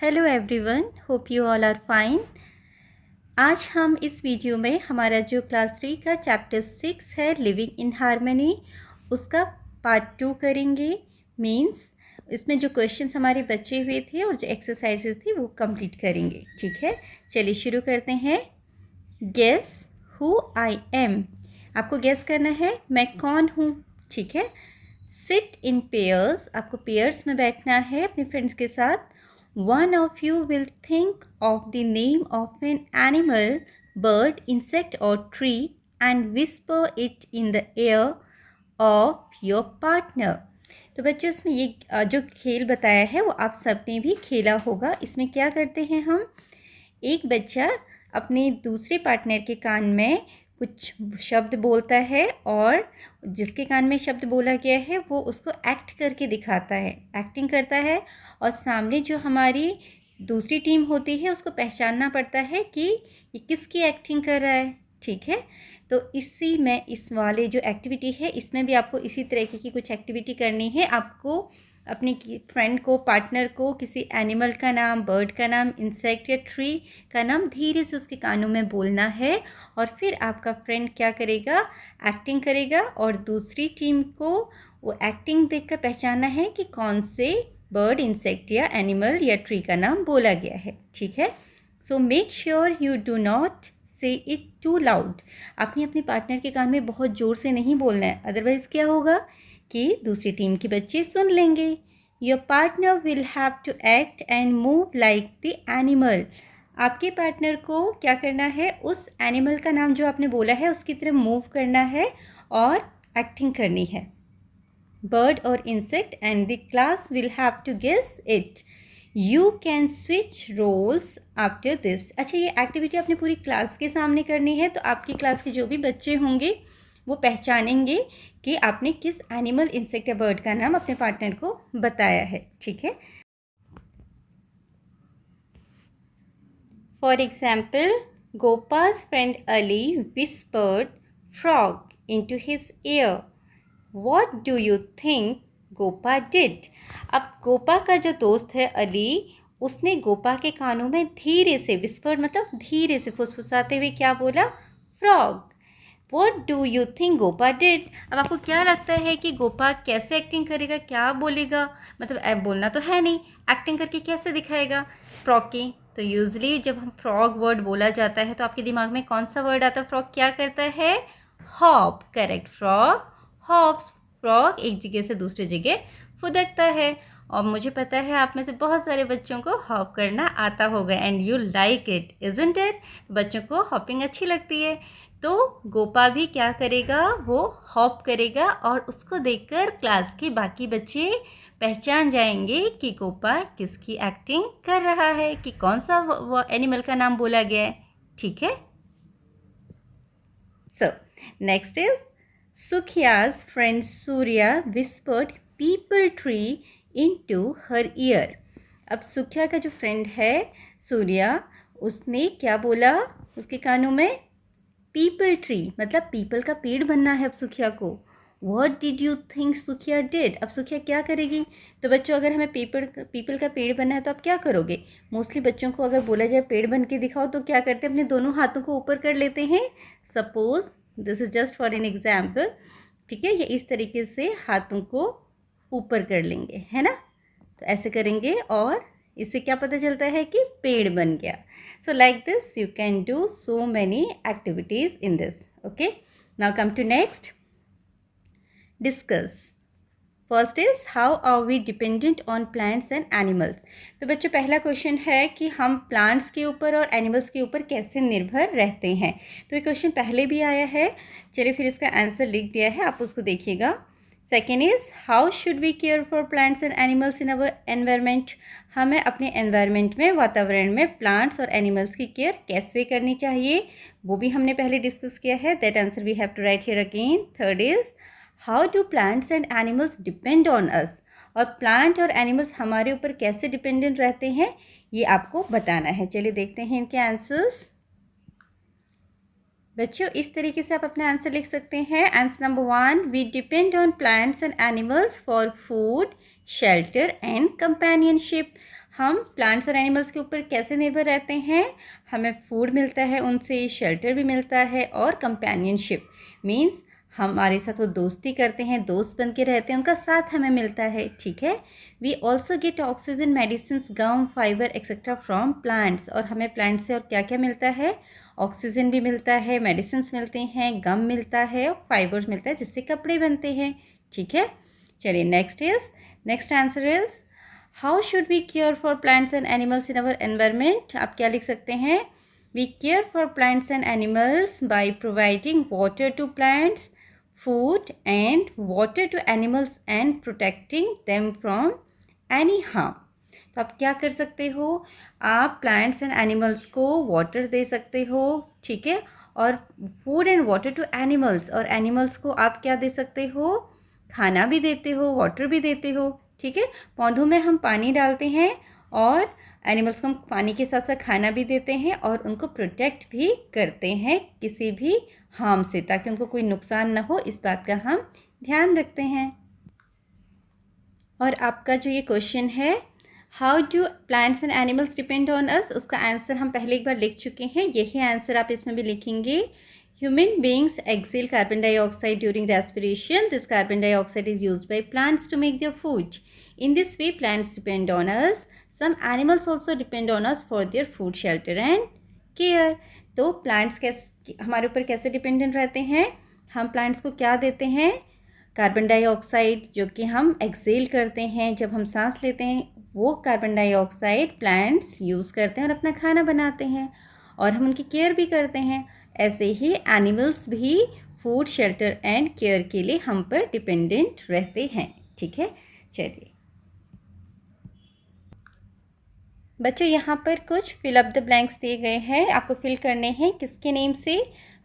Hello everyone, hope you all are fine. आज हम इस वीडियो में हमारा जो क्लास 3 का चैप्टर 6 है लिविंग इन हार्मनी, उसका पार्ट 2 करेंगे। मींस इसमें जो क्वेश्चंस हमारे बचे हुए थे और जो एक्सरसाइजेस थी वो कंप्लीट करेंगे। ठीक है, चलिए शुरू करते हैं। Guess who I am. आपको गेस करना है मैं कौन हूँ। ठीक है, सिट इन पेयर्स, आपको पेयर्स में बैठना है अपने फ्रेंड्स के साथ। One of you will think of the name of an animal, bird, insect or tree and whisper it in the ear of your partner. तो बच्चों इसमें ये जो खेल बताया है वो आप सबने भी खेला होगा। इसमें क्या करते हैं हम, एक बच्चा अपने दूसरे पार्टनर के कान में कुछ शब्द बोलता है और जिसके कान में शब्द बोला गया है वो उसको एक्ट करके दिखाता है, एक्टिंग करता है। और सामने जो हमारी दूसरी टीम होती है उसको पहचानना पड़ता है कि ये किसकी एक्टिंग कर रहा है। ठीक है, तो इसी में इस वाले जो एक्टिविटी है इसमें भी आपको इसी तरीके की कुछ एक्टिविटी करनी है। आपको अपनी फ्रेंड को, पार्टनर को किसी एनिमल का नाम, बर्ड का नाम, इंसेक्ट या ट्री का नाम धीरे से उसके कानों में बोलना है और फिर आपका फ्रेंड क्या करेगा, एक्टिंग करेगा और दूसरी टीम को वो एक्टिंग देखकर पहचानना है कि कौन से बर्ड, इंसेक्ट या एनिमल या ट्री का नाम बोला गया है। ठीक है, so make sure you do not से इट टू लाउड। आपने अपने पार्टनर के कान में बहुत ज़ोर से नहीं बोलना है, अदरवाइज़ क्या होगा कि दूसरी टीम के बच्चे सुन लेंगे। Your partner will have to act and move like the animal. आपके पार्टनर को क्या करना है, उस एनिमल का नाम जो आपने बोला है उसकी तरफ मूव करना है और एक्टिंग करनी है। बर्ड और insect and the class will have to guess it. You can switch roles after this. अच्छा, ये एक्टिविटी आपने पूरी क्लास के सामने करनी है, तो आपकी क्लास के जो भी बच्चे होंगे वो पहचानेंगे कि आपने किस एनिमल, इंसेक्ट या बर्ड का नाम अपने पार्टनर को बताया है। ठीक है, for example, Gopa's friend Ali whispered frog into his ear. What do you think Gopa did? अब गोपा का जो दोस्त है अली, उसने गोपा के कानों में धीरे से, विस्पर्ड मतलब धीरे से फुसफुसाते हुए क्या बोला, frog. What do you think Gopa did? अब आपको क्या लगता है कि गोपा कैसे एक्टिंग करेगा, क्या बोलेगा? मतलब अब बोलना तो है नहीं, एक्टिंग करके कैसे दिखाएगा फ्रॉग की? तो यूजली जब हम फ्रॉग वर्ड बोला जाता है तो आपके दिमाग में कौन सा वर्ड आता है? फ्रॉग क्या करता है? Hop. Correct, frog hops. Frog एक जगह से दूसरी जगह फुदकता है। और मुझे पता है आप में से बहुत सारे बच्चों को हॉप करना आता होगा and you like it, isn't it? बच्चों को हॉपिंग अच्छी लगती है। तो गोपा भी क्या करेगा, वो हॉप करेगा और उसको देखकर क्लास के बाकी बच्चे पहचान जाएंगे कि गोपा किसकी एक्टिंग कर रहा है, कि कौन सा वो एनिमल का नाम बोला गया है। ठीक है, so next is Sukhiya's friend Surya whispered people tree into her ear. अब सुखिया का जो फ्रेंड है सूर्या, उसने क्या बोला उसके कानों में? पीपल ट्री, मतलब पीपल का पेड़ बनना है अब सुखिया को। What did you think Sukhiya did? अब सुखिया क्या करेगी? तो बच्चों, अगर हमें पीपल का पेड़ बनना है तो आप क्या करोगे? मोस्टली बच्चों को अगर बोला जाए पेड़ बन के दिखाओ तो क्या करते हैं, अपने दोनों हाथों को ऊपर कर लेते हैं। Suppose this is just for an example. ठीक है, ये इस तरीके से हाथों को ऊपर कर लेंगे, है ना? तो ऐसे करेंगे और इससे क्या पता चलता है कि पेड़ बन गया। So like this you can do so many activities in this. Okay, now come to next, discuss. First is how are we dependent on plants and animals. तो बच्चों, पहला क्वेश्चन है कि हम प्लांट्स के ऊपर और एनिमल्स के ऊपर कैसे निर्भर रहते हैं। तो ये क्वेश्चन पहले भी आया है, चलिए फिर इसका आंसर लिख दिया है, आप उसको देखिएगा। Second is how should we care for plants and animals in our environment. हमें अपने एनवायरमेंट में, वातावरण में प्लांट्स और एनिमल्स की केयर कैसे करनी चाहिए, वो भी हमने पहले डिस्कस किया है। That answer we have to write here again. Third is how do plants and animals depend on us. और प्लांट और एनिमल्स हमारे ऊपर कैसे डिपेंडेंट रहते हैं, ये आपको बताना है। चलिए देखते हैं इनके आंसर्स। बच्चों, इस तरीके से आप अपना आंसर लिख सकते हैं। Answer number 1, we depend on plants and animals for food, shelter and companionship. हम प्लांट्स और एनिमल्स के ऊपर कैसे निर्भर रहते हैं? हमें फूड मिलता है उनसे, शेल्टर भी मिलता है और कंपेनियनशिप मीन्स हमारे साथ वो दोस्ती करते हैं, दोस्त बन के रहते हैं, उनका साथ हमें मिलता है, ठीक है। We also get oxygen, medicine, gum, fibre etcetera from plants. और हमें प्लांट से और क्या क्या मिलता है? ऑक्सीजन भी मिलता है, मेडिसिन मिलते हैं, गम मिलता है और फाइबर मिलता है जिससे कपड़े बनते हैं, ठीक है। चलिए next answer is how should we care for plants and animals in our environment? आप क्या लिख सकते हैं? We care for plants and animals by providing water to plants, food and water to animals and protecting them from any harm। तो आप क्या कर सकते हो? आप प्लांट्स एंड एनिमल्स को वाटर दे सकते हो, ठीक है, और food and water to animals, और एनिमल्स को आप क्या दे सकते हो? खाना भी देते हो, वाटर भी देते हो, ठीक है। पौधों में हम पानी डालते हैं और एनिमल्स को हम पानी के साथ साथ खाना भी देते हैं और उनको प्रोटेक्ट भी करते हैं किसी भी हार्म से, ताकि उनको कोई नुकसान ना हो, इस बात का हम ध्यान रखते हैं। और आपका जो ये क्वेश्चन है how do plants and animals depend on अस, उसका आंसर हम पहले एक बार लिख चुके हैं, यही आंसर आप इसमें भी लिखेंगे। Human beings exhale carbon dioxide during respiration. This carbon dioxide is used by plants to make their food. In this way plants depend on us. Some animals also depend on us for their food, shelter and care. तो plants कैसे हमारे ऊपर कैसे dependent रहते हैं? हम plants को क्या देते हैं? कार्बन डाइऑक्साइड, जो कि हम एक्सेल करते हैं, जब हम सांस लेते हैं वो कार्बन डाइऑक्साइड प्लांट्स यूज़ करते हैं और अपना खाना बनाते हैं, और हम उनकी केयर भी करते हैं। ऐसे ही एनिमल्स भी फूड, शेल्टर एंड केयर के लिए हम पर डिपेंडेंट रहते हैं, ठीक है। चलिए बच्चों, यहाँ पर कुछ फिल अप द ब्लैंक्स दिए गए हैं, आपको फिल करने हैं किसके नेम से?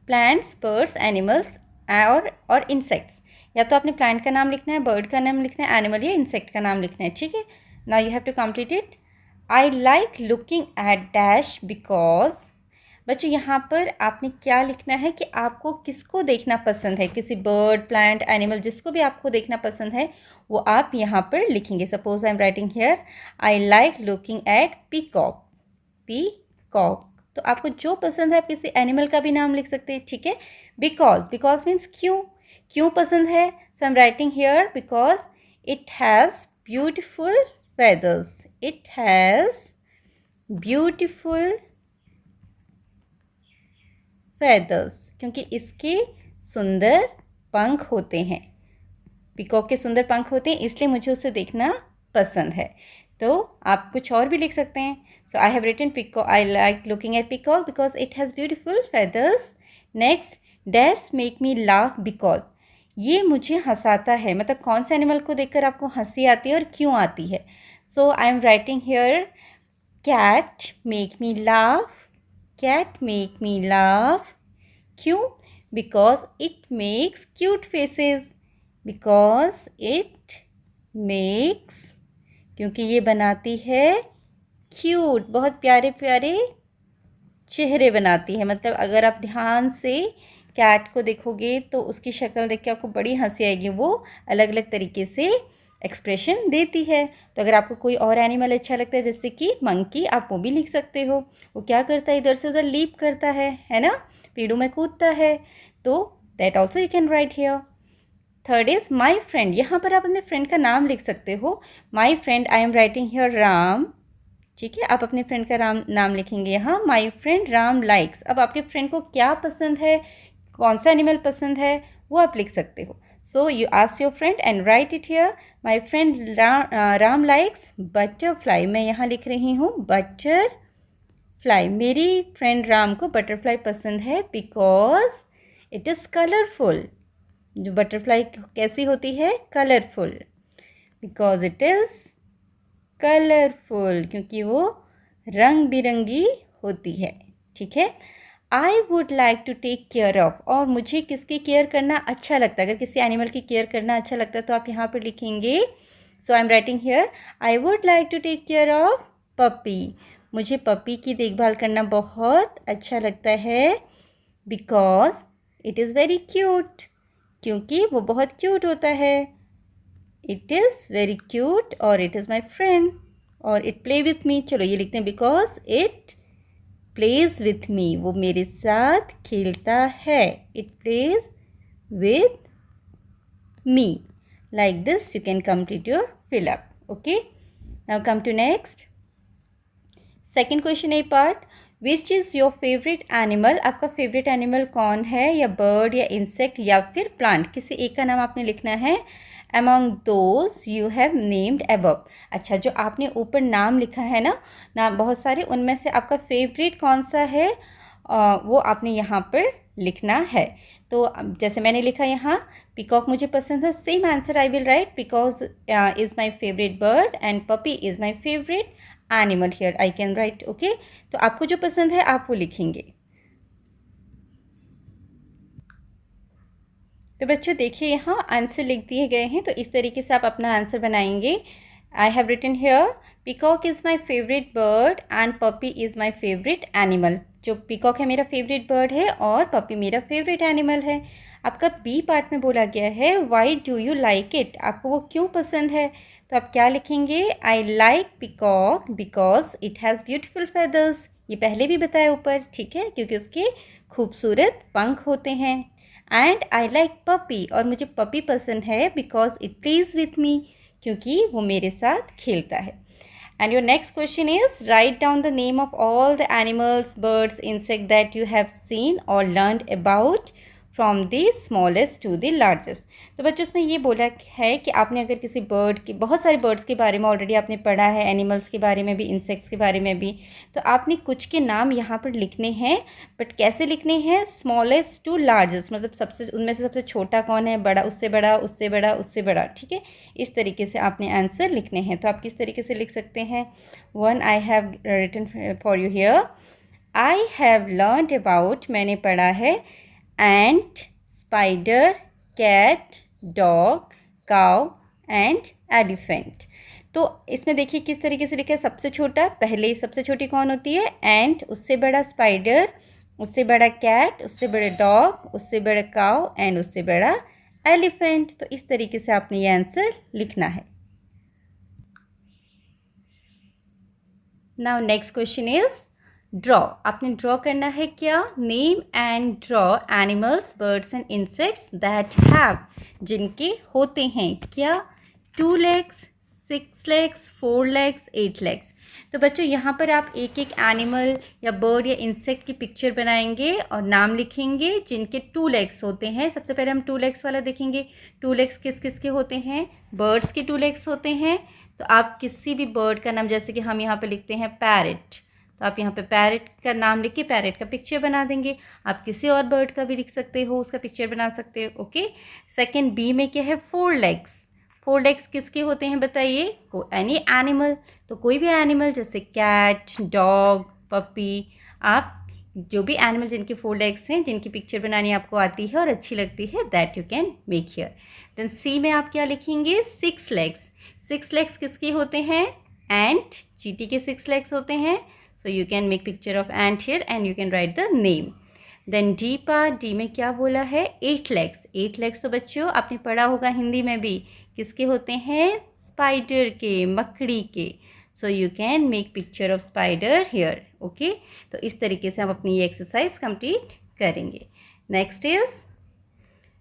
प्लांट्स, बर्ड्स, एनिमल्स और इंसेक्ट्स। या तो आपने प्लांट का नाम लिखना है, बर्ड का नाम लिखना है, एनिमल या इंसेक्ट का नाम लिखना है, ठीक है। Now you have to complete it. I like looking at dash because. बच्चों यहाँ पर आपने क्या लिखना है कि आपको किसको देखना पसंद है, किसी बर्ड, प्लांट, एनिमल, जिसको भी आपको देखना पसंद है वो आप यहाँ पर लिखेंगे। Suppose I am writing here I like looking at peacock. Peacock, तो आपको जो पसंद है आप किसी एनिमल का भी नाम लिख सकते हैं, ठीक है। बिकॉज मीन्स क्यों पसंद है? So I am writing here because it has beautiful feathers. It has beautiful feathers, क्योंकि इसके सुंदर पंख होते हैं। पीकॉक के सुंदर पंख होते हैं, इसलिए मुझे उसे देखना पसंद है। तो आप कुछ और भी लिख सकते हैं। So I have written peacock, I like looking at peacock because it has beautiful feathers. Next, dash make me laugh because, ये मुझे हंसाता है, मतलब कौन से एनिमल को देखकर आपको हंसी आती है और क्यों आती है? So I am writing here cat make me laugh. Cat make me laugh, क्यों? Because it makes cute faces. Because it makes, क्योंकि ये बनाती है क्यूट, बहुत प्यारे प्यारे चेहरे बनाती है। मतलब अगर आप ध्यान से कैट को देखोगे तो उसकी शक्ल देख के आपको बड़ी हंसी आएगी, वो अलग अलग तरीके से एक्सप्रेशन देती है। तो अगर आपको कोई और एनिमल अच्छा लगता है जैसे कि मंकी, आप वो भी लिख सकते हो। वो क्या करता है? इधर से उधर लीप करता है ना, पेड़ों में कूदता है, तो that also you can write here. Third is my friend, यहाँ पर आप अपने फ्रेंड का नाम लिख सकते हो। My friend, I am writing here Ram, ठीक है। आप अपने फ्रेंड का नाम लिखेंगे यहाँ, माई फ्रेंड राम लाइक्स। अब आपके फ्रेंड को क्या पसंद है, कौन सा एनिमल पसंद है, वो आप लिख सकते हो। So you ask your friend and right it here. My friend Ram likes butterfly, मैं यहाँ लिख रही हूँ बटरफ्लाई। मेरी फ्रेंड राम को बटरफ्लाई पसंद है बिकॉज इट इज़ कलरफुल। जो बटरफ्लाई कैसी होती है? Colourful. Because it is colourful, क्योंकि वो रंग बिरंगी होती है, ठीक है। I would like to take care of, और मुझे किसकी केयर करना अच्छा लगता है? अगर किसी एनिमल की केयर करना अच्छा लगता है तो आप यहाँ पर लिखेंगे। So I am writing here I would like to take care of puppy. मुझे पपी की देखभाल करना बहुत अच्छा लगता है because it is very cute, क्योंकि वो बहुत क्यूट होता है। इट इज़ वेरी क्यूट और इट इज़ माई फ्रेंड, और इट प्ले विथ मी, चलो ये लिखते हैं बिकॉज इट प्लेज विथ मी, वो मेरे साथ खेलता है। इट प्लेज विथ me. Like this you can complete your fill up. Okay, now come to next. Second question A part, which is your favorite animal? आपका favorite animal कौन है, या bird या insect या फिर plant, किसी एक का नाम आपने लिखना है। Among those you have named above, अच्छा जो आपने ऊपर नाम लिखा है ना, नाम बहुत सारे, उनमें से आपका favorite कौन सा है वो आपने यहाँ पर लिखना है। तो जैसे मैंने लिखा यहाँ पीकॉक मुझे पसंद है, same answer I will write, because is my favourite bird and puppy is my favourite animal, here I can write. Okay, तो आपको जो पसंद है आप वो लिखेंगे। तो बच्चों देखिए यहाँ आंसर लिख दिए गए हैं, तो इस तरीके से आप अपना आंसर बनाएंगे। I have written here peacock is my favourite bird and puppy is my favourite animal. जो पीकॉक है मेरा फेवरेट बर्ड है और पपी मेरा फेवरेट एनिमल है। आपका बी पार्ट में बोला गया है why do you like it, आपको वो क्यों पसंद है। तो आप क्या लिखेंगे, I like peacock because it has beautiful feathers, ये पहले भी बताया ऊपर, ठीक है, क्योंकि उसके खूबसूरत पंख होते हैं। एंड आई लाइक पपी, और मुझे पपी पसंद है बिकॉज इट प्लेज विथ मी, क्योंकि वो मेरे साथ खेलता है। And your next question is, write down the name of all the animals, birds, insects that you have seen or learned about from the smallest to the largest. तो बच्चों इसमें ये बोला है कि आपने अगर किसी बर्ड की, बहुत सारे बर्ड्स के बारे में ऑलरेडी आपने पढ़ा है, एनिमल्स के बारे में भी, इंसेक्ट्स के बारे में भी, तो आपने कुछ के नाम यहाँ पर लिखने हैं, बट कैसे लिखने हैं, स्मॉलेस्ट टू लार्जेस्ट, मतलब सबसे, उनमें से सबसे छोटा कौन है, बड़ा उससे बड़ा, उससे बड़ा, उससे बड़ा, ठीक है, इस तरीके से आपने आंसर लिखने हैं। तो आप किस तरीके से लिख सकते हैं, one I have written for you here, I have learned about, मैंने पढ़ा है, ant, spider, cat, dog, cow and elephant। तो इसमें देखिए किस तरीके से लिखा है, सबसे छोटा, पहले सबसे छोटी कौन होती है, एंट, उससे बड़ा स्पाइडर, उससे बड़ा कैट, उससे बड़ा डॉग, उससे बड़ा काउ एंड उससे बड़ा एलिफेंट। तो इस तरीके से आपने ये आंसर लिखना है। Now next question is draw, आपने ड्रॉ करना है क्या, name and draw animals, birds and insects that have, जिनके होते हैं क्या, 2 legs, 6 legs, 4 legs, 8 legs। तो बच्चों यहाँ पर आप एक एक एनिमल या बर्ड या इंसेक्ट की पिक्चर बनाएंगे और नाम लिखेंगे जिनके 2 legs होते हैं। सबसे पहले हम 2 legs वाला देखेंगे। 2 legs किस किस के होते हैं, बर्ड्स के 2 legs होते हैं। तो आप किसी भी बर्ड का नाम, जैसे कि हम यहाँ पर लिखते हैं पैरेट, तो आप यहाँ पे पैरेट का नाम लिख के पैरेट का पिक्चर बना देंगे। आप किसी और बर्ड का भी लिख सकते हो, उसका पिक्चर बना सकते हो। ओके, सेकंड बी में क्या है, 4 legs। 4 legs किसके होते हैं बताइए, को एनी एनिमल, तो कोई भी एनिमल जैसे कैट, डॉग, पपी, आप जो भी एनिमल जिनके 4 legs हैं, जिनकी पिक्चर बनानी आपको आती है और अच्छी लगती है, that you can make here. Then see में आप क्या लिखेंगे, 6 legs। 6 legs किसके होते हैं, एंट, चींटी के 6 legs होते हैं। So you can make picture of ant here and you can write the name. Then D part, D में क्या बोला है, 8 legs। 8 legs तो बच्चों आपने पढ़ा होगा हिंदी में भी, किसके होते हैं, स्पाइडर के, मकड़ी के। So you can make picture of spider here. Okay, तो इस तरीके से हम अपनी ये एक्सरसाइज कंप्लीट करेंगे। Next is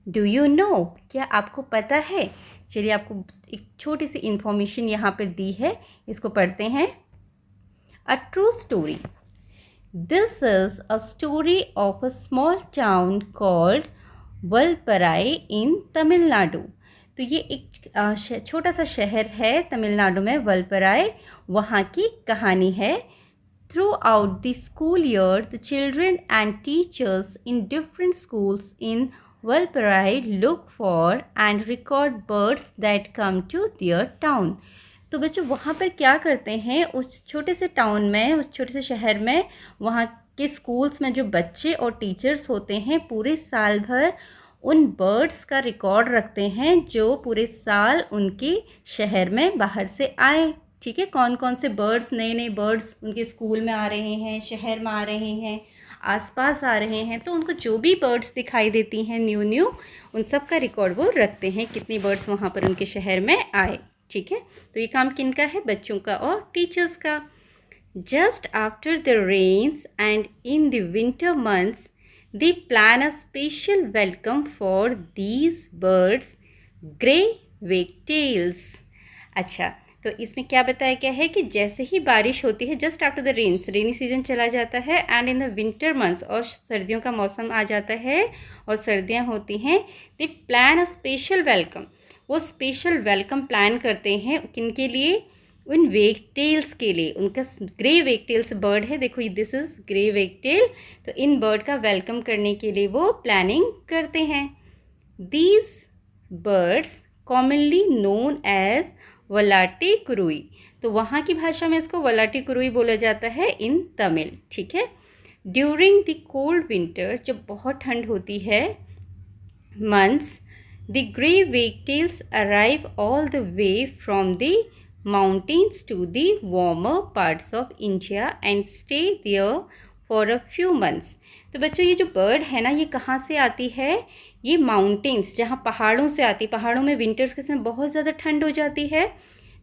do you no, क्या आपको पता है। चलिए आपको एक छोटी सी इंफॉर्मेशन यहाँ पर दी है, इसको पढ़ते हैं। A true story. This is a story of a small town called Valparai in Tamil Nadu. तो ये एक छोटा सा शहर है तमिलनाडु में, वलपराई, वहाँ की कहानी है। Throughout the school year, the children and teachers in different schools in Valparai look for and record birds that come to their town. तो बच्चों वहाँ पर क्या करते हैं, उस छोटे से टाउन में, उस छोटे से शहर में, वहाँ के स्कूल्स में जो बच्चे और टीचर्स होते हैं, पूरे साल भर उन बर्ड्स का रिकॉर्ड रखते हैं जो पूरे साल उनके शहर में बाहर से आए। ठीक है, कौन कौन से बर्ड्स, नए नए बर्ड्स उनके स्कूल में आ रहे हैं, शहर में आ रहे हैं, आसपास आ रहे हैं, तो उनको जो भी बर्ड्स दिखाई देती हैं न्यू न्यू, उन सब का रिकॉर्ड वो रखते हैं, कितनी बर्ड्स वहाँ पर उनके शहर में आए। ठीक है, तो ये काम किनका है? बच्चों का और टीचर्स का। Just after the rains and in the winter months they plan a special welcome for these birds grey wagtails. अच्छा, तो इसमें क्या बताया गया है कि जैसे ही बारिश होती है, just after the rains, rainy season चला जाता है, and in the winter months, और सर्दियों का मौसम आ जाता है और सर्दियां होती हैं, दे प्लान अ स्पेशल वेलकम। वो स्पेशल वेलकम प्लान करते हैं किनके लिए? उन वेगटेल्स के लिए। उनका ग्रे वेगटेल्स बर्ड है, देखो दिस इज़ ग्रे वेगटेल, तो इन बर्ड का वेलकम करने के लिए वो प्लानिंग करते हैं। These birds commonly known as वलाटी कुरुई, तो वहाँ की भाषा में इसको वलाटी कुरुई बोला जाता है इन तमिल, ठीक है। ड्यूरिंग द कोल्ड विंटर, जब बहुत ठंड होती है, months, the grey wagtails arrive all the way from the mountains to the warmer parts of India and stay there for a few months. तो बच्चों ये जो बर्ड है ना, ये कहाँ से आती है? ये माउंटेन्स, जहाँ पहाड़ों से आती, पहाड़ों में विंटर्स के समय बहुत ज़्यादा ठंड हो जाती है,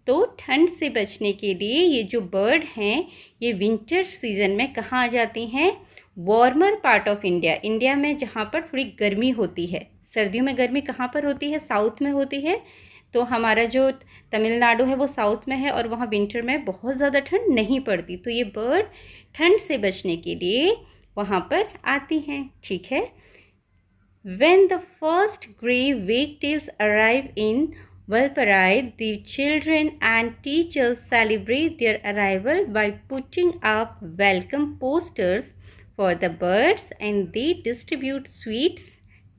तो ठंड से बचने के लिए ये जो बर्ड हैं, ये विंटर सीजन में कहाँ आ जाती हैं? Warmer part of India, India में जहाँ पर थोड़ी गर्मी होती है। सर्दियों में गर्मी कहाँ पर होती है? साउथ में होती है। तो हमारा जो तमिलनाडु है वो साउथ में है, और वहाँ विंटर में बहुत ज़्यादा ठंड नहीं पड़ती, तो ये बर्ड ठंड से बचने के लिए वहाँ पर आती हैं, ठीक है। When the first grey wagtails arrive in Valparaiso, the children and teachers celebrate their arrival by putting up welcome posters for the birds and they distribute sweets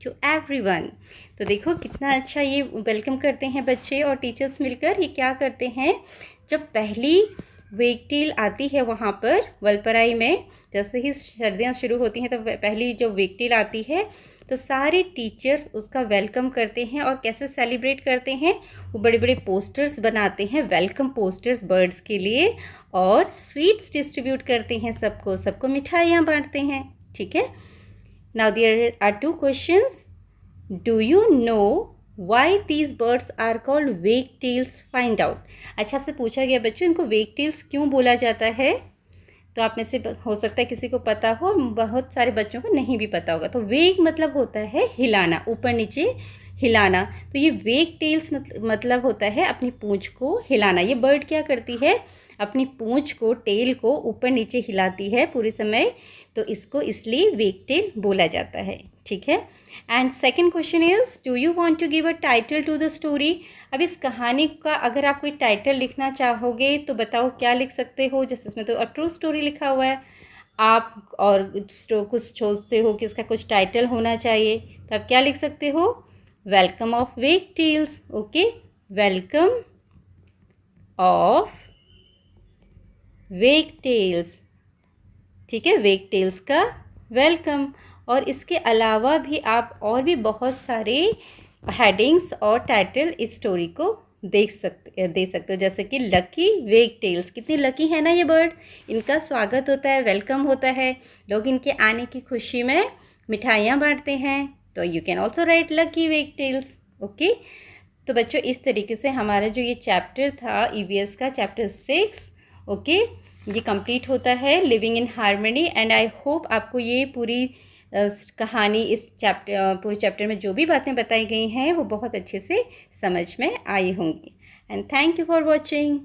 to everyone. तो देखो कितना अच्छा ये वेलकम करते हैं बच्चे और टीचर्स मिलकर। ये क्या करते हैं, जब पहली वेगटेल आती है वहाँ पर वलपराई में, जैसे ही सर्दियाँ शुरू होती हैं तो पहली जो वेगटेल आती है, तो सारे टीचर्स उसका वेलकम करते हैं। और कैसे सेलिब्रेट करते हैं? वो बड़े बड़े पोस्टर्स बनाते हैं, वेलकम पोस्टर्स बर्ड्स के लिए, और स्वीट्स डिस्ट्रीब्यूट करते हैं, सबको मिठाइयाँ बांटते हैं, ठीक है। Now there are 2 questions. Do you know why these birds are called wagtails? Find out. अच्छा, आपसे पूछा गया बच्चों इनको वेगटेल्स क्यों बोला जाता है, तो आप में से हो सकता है किसी को पता हो, बहुत सारे बच्चों को नहीं भी पता होगा। तो वेग मतलब होता है हिलाना, ऊपर नीचे हिलाना, तो ये वेग टेल्स मतलब होता है अपनी पूंछ को हिलाना। ये बर्ड क्या करती है? अपनी पूंछ को, टेल को ऊपर नीचे हिलाती है पूरे समय, तो इसको इसलिए वेग टेल बोला जाता है, ठीक है। And second question is, do you want to give a title to the story? अब इस कहानी का अगर आप कोई टाइटल लिखना चाहोगे तो बताओ क्या लिख सकते हो। जैसे इसमें तो अ ट्रू स्टोरी लिखा हुआ है, आप और कुछ सोचते हो कि इसका कुछ टाइटल होना चाहिए, तो आप क्या लिख सकते हो? वेलकम ऑफ वेग टेल्स, ओके, वेलकम ऑफ वेग टेल्स, ठीक है, वेग टेल्स का वेलकम। और इसके अलावा भी आप और भी बहुत सारे हेडिंग्स और टाइटल इस स्टोरी को दे सकते हो, जैसे कि लकी वेग टेल्स, कितनी लकी है ना ये बर्ड, इनका स्वागत होता है, वेलकम होता है, लोग इनके आने की खुशी में मिठाइयाँ बांटते हैं। तो you can also right lucky वेग टेल्स, ओके। तो बच्चों इस तरीके से हमारा जो ये चैप्टर था ईवीएस का चैप्टर 6, ओके, ये कंप्लीट होता है, living in harmony. And I hope आपको ये पूरी कहानी, इस पूरे चैप्टर में जो भी बातें बताई गई हैं वो बहुत अच्छे से समझ में आई होंगी। And thank you for watching.